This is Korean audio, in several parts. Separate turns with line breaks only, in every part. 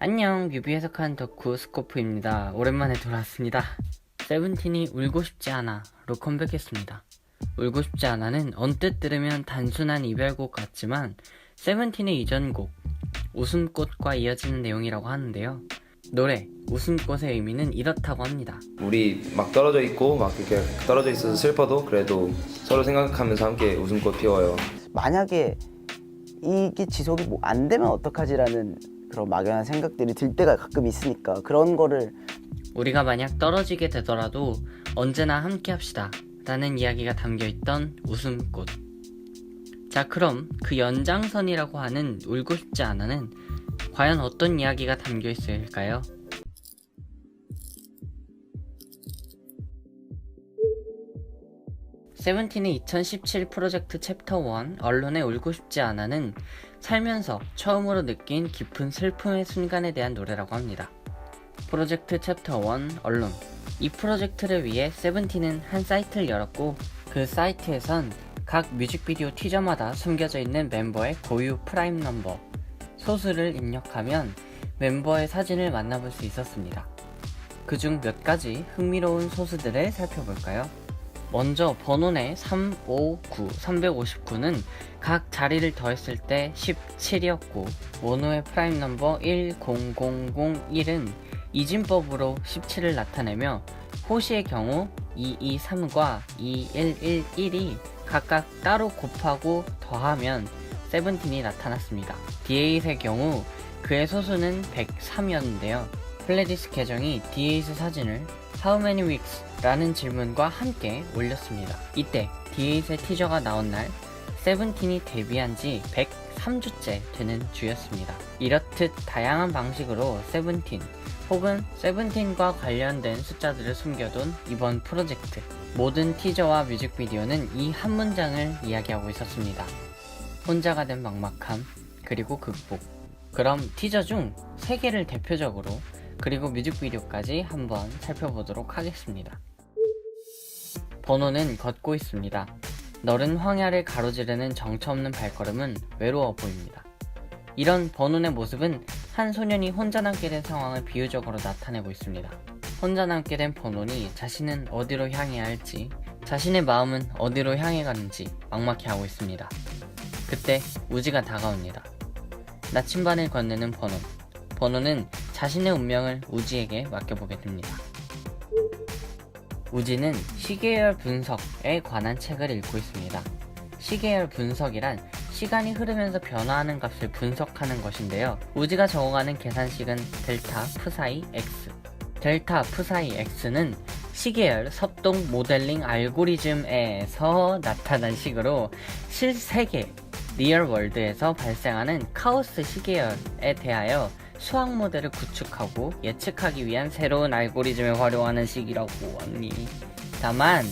안녕, 뮤비 해석한 덕후 스코프입니다. 오랜만에 돌아왔습니다. 세븐틴이 울고 싶지 않아로 컴백했습니다. 울고 싶지 않아는 언뜻 들으면 단순한 이별곡 같지만 세븐틴의 이전 곡 웃음꽃과 이어지는 내용이라고 하는데요. 노래 웃음꽃의 의미는 이렇다고 합니다.
우리 막 떨어져 있고 막 이렇게 떨어져 있어서 슬퍼도 그래도 서로 생각하면서 함께 웃음꽃 피워요.
만약에 이게 지속이 뭐 안 되면 어떡하지라는 그런 막연한 생각들이 들 때가 가끔 있으니까 그런 거를
우리가 만약 떨어지게 되더라도 언제나 함께 합시다 라는 이야기가 담겨있던 웃음꽃. 자, 그럼 그 연장선이라고 하는 울고 싶지 않아는 과연 어떤 이야기가 담겨있을까요? 세븐틴의 2017 프로젝트 챕터 1 언론에 울고 싶지 않아는 살면서 처음으로 느낀 깊은 슬픔의 순간에 대한 노래라고 합니다. 프로젝트 챕터 1 언론. 이 프로젝트를 위해 세븐틴은 한 사이트를 열었고 그 사이트에선 각 뮤직비디오 티저마다 숨겨져 있는 멤버의 고유 프라임 넘버 소수를 입력하면 멤버의 사진을 만나볼 수 있었습니다. 그중 몇 가지 흥미로운 소수들을 살펴볼까요? 먼저 번호내 359는 각 자리를 더했을 때 17이었고 모노의 프라임 넘버 10001은 이진법으로 17을 나타내며 호시의 경우 223과 2111이 각각 따로 곱하고 더하면 세븐틴이 나타났습니다. D8의 경우 그의 소수는 103이었는데요. 플레디스 계정이 D8의 사진을 How many weeks? 라는 질문과 함께 올렸습니다. 이때 D8의 티저가 나온 날 세븐틴이 데뷔한 지 103주째 되는 주였습니다. 이렇듯 다양한 방식으로 세븐틴 혹은 세븐틴과 관련된 숫자들을 숨겨둔 이번 프로젝트. 모든 티저와 뮤직비디오는 이 한 문장을 이야기하고 있었습니다. 혼자가 된 막막함, 그리고 극복. 그럼 티저 중 3개를 대표적으로 그리고 뮤직비디오까지 한번 살펴보도록 하겠습니다. 번호는 걷고 있습니다. 너른 황야를 가로지르는 정처 없는 발걸음은 외로워 보입니다. 이런 번호의 모습은 한 소년이 혼자 남게 된 상황을 비유적으로 나타내고 있습니다. 혼자 남게 된 번호니 자신은 어디로 향해야 할지, 자신의 마음은 어디로 향해 가는지 막막해하고 있습니다. 그때 우지가 다가옵니다. 나침반을 건네는 번호. 번호는 자신의 운명을 우지에게 맡겨보게 됩니다. 우지는 시계열 분석에 관한 책을 읽고 있습니다. 시계열 분석이란 시간이 흐르면서 변화하는 값을 분석하는 것인데요. 우지가 적어가는 계산식은 델타 프사이 x. 델타 프사이 x는 시계열 섭동 모델링 알고리즘에서 나타난 식으로 실세계 리얼 월드에서 발생하는 카오스 시계열에 대하여 수학 모델을 구축하고 예측하기 위한 새로운 알고리즘을 활용하는 식이라고 하니. 다만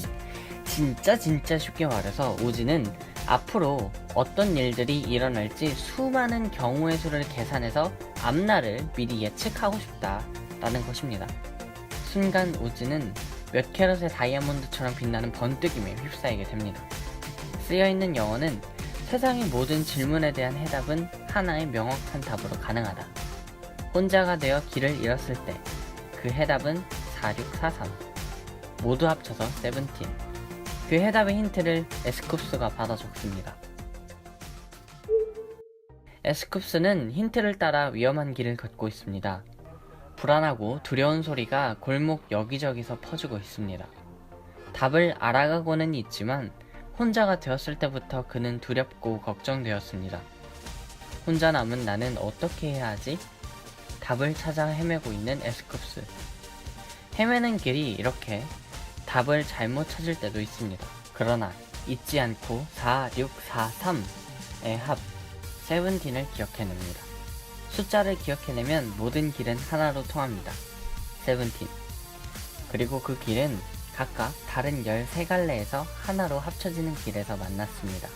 진짜 쉽게 말해서 우지는 앞으로 어떤 일들이 일어날지 수많은 경우의 수를 계산해서 앞날을 미리 예측하고 싶다라는 것입니다. 순간 우지는 몇 캐럿의 다이아몬드처럼 빛나는 번뜩임에 휩싸이게 됩니다. 쓰여있는 영어는 세상의 모든 질문에 대한 해답은 하나의 명확한 답으로 가능하다. 혼자가 되어 길을 잃었을 때 그 해답은 4643. 모두 합쳐서 세븐틴. 그 해답의 힌트를 에스쿱스가 받아 적습니다. 에스쿱스는 힌트를 따라 위험한 길을 걷고 있습니다. 불안하고 두려운 소리가 골목 여기저기서 퍼지고 있습니다. 답을 알아가고는 있지만 혼자가 되었을 때부터 그는 두렵고 걱정되었습니다. 혼자 남은 나는 어떻게 해야 하지? 답을 찾아 헤매고 있는 에스쿱스. 헤매는 길이 이렇게 답을 잘못 찾을 때도 있습니다. 그러나 잊지 않고 4643의 합 세븐틴을 기억해냅니다. 숫자를 기억해내면 모든 길은 하나로 통합니다. 세븐틴. 그리고 그 길은 각각 다른 13갈래에서 하나로 합쳐지는 길에서 만났습니다.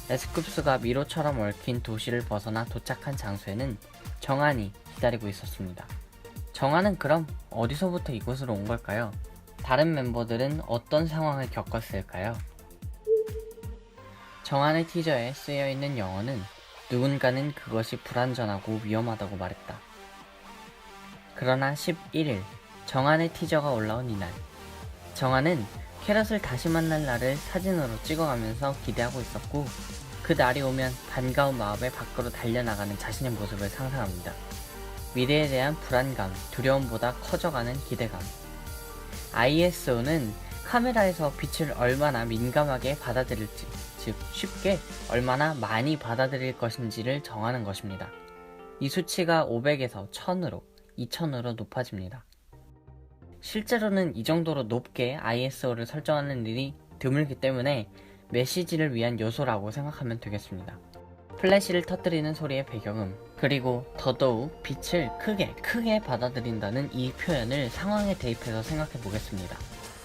에스쿱스가 미로처럼 얽힌 도시를 벗어나 도착한 장소에는 정한이 기다리고 있었습니다. 정한은 그럼 어디서부터 이곳으로 온 걸까요? 다른 멤버들은 어떤 상황을 겪었을까요? 정한의 티저에 쓰여있는 영어는 누군가는 그것이 불완전하고 위험하다고 말했다. 그러나 11일, 정한의 티저가 올라온 이날, 정한은 캐럿을 다시 만날 날을 사진으로 찍어가면서 기대하고 있었고, 그 날이 오면 반가운 마음에 밖으로 달려나가는 자신의 모습을 상상합니다. 미래에 대한 불안감, 두려움보다 커져가는 기대감. ISO는 카메라에서 빛을 얼마나 민감하게 받아들일지, 즉 쉽게 얼마나 많이 받아들일 것인지를 정하는 것입니다. 이 수치가 500에서 1000으로, 2000으로 높아집니다. 실제로는 이 정도로 높게 ISO를 설정하는 일이 드물기 때문에 메시지를 위한 요소라고 생각하면 되겠습니다. 플래시를 터뜨리는 소리의 배경음, 그리고 더더욱 빛을 크게 받아들인다는 이 표현을 상황에 대입해서 생각해 보겠습니다.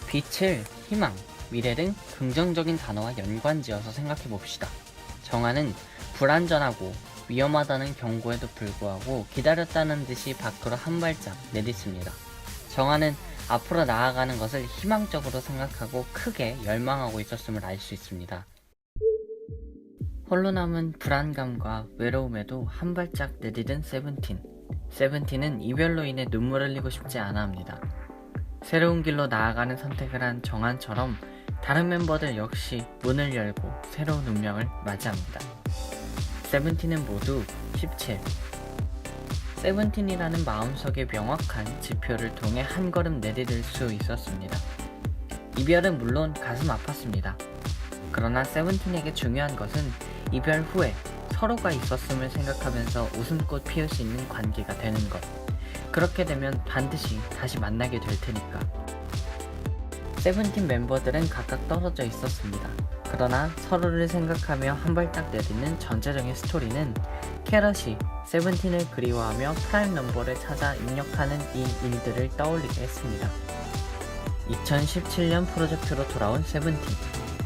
빛을 희망, 미래 등 긍정적인 단어와 연관지어서 생각해 봅시다. 정한은 불안전하고 위험하다는 경고에도 불구하고 기다렸다는 듯이 밖으로 한 발짝 내딛습니다. 정한은 앞으로 나아가는 것을 희망적으로 생각하고 크게 열망하고 있었음을 알 수 있습니다. 홀로 남은 불안감과 외로움에도 한 발짝 내딛은 세븐틴. 세븐틴은 이별로 인해 눈물을 흘리고 싶지 않아 합니다. 새로운 길로 나아가는 선택을 한 정한처럼 다른 멤버들 역시 문을 열고 새로운 운명을 맞이합니다. 세븐틴은 모두 17. 세븐틴이라는 마음속의 명확한 지표를 통해 한 걸음 내디딜 수 있었습니다. 이별은 물론 가슴 아팠습니다. 그러나 세븐틴에게 중요한 것은 이별 후에 서로가 있었음을 생각하면서 웃음꽃 피울 수 있는 관계가 되는 것. 그렇게 되면 반드시 다시 만나게 될 테니까. 세븐틴 멤버들은 각각 떨어져 있었습니다. 그러나 서로를 생각하며 한 발짝 내딛는 전체적인 스토리는 캐럿이 세븐틴을 그리워하며 프라임 넘버를 찾아 입력하는 이 일들을 떠올리게 했습니다. 2017년 프로젝트로 돌아온 세븐틴.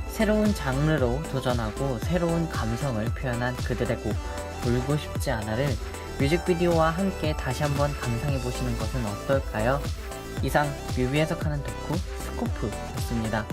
새로운 장르로 도전하고 새로운 감성을 표현한 그들의 곡 울고 싶지 않아를 뮤직비디오와 함께 다시 한번 감상해보시는 것은 어떨까요? 이상 뮤비 해석하는 덕후 스코프였습니다.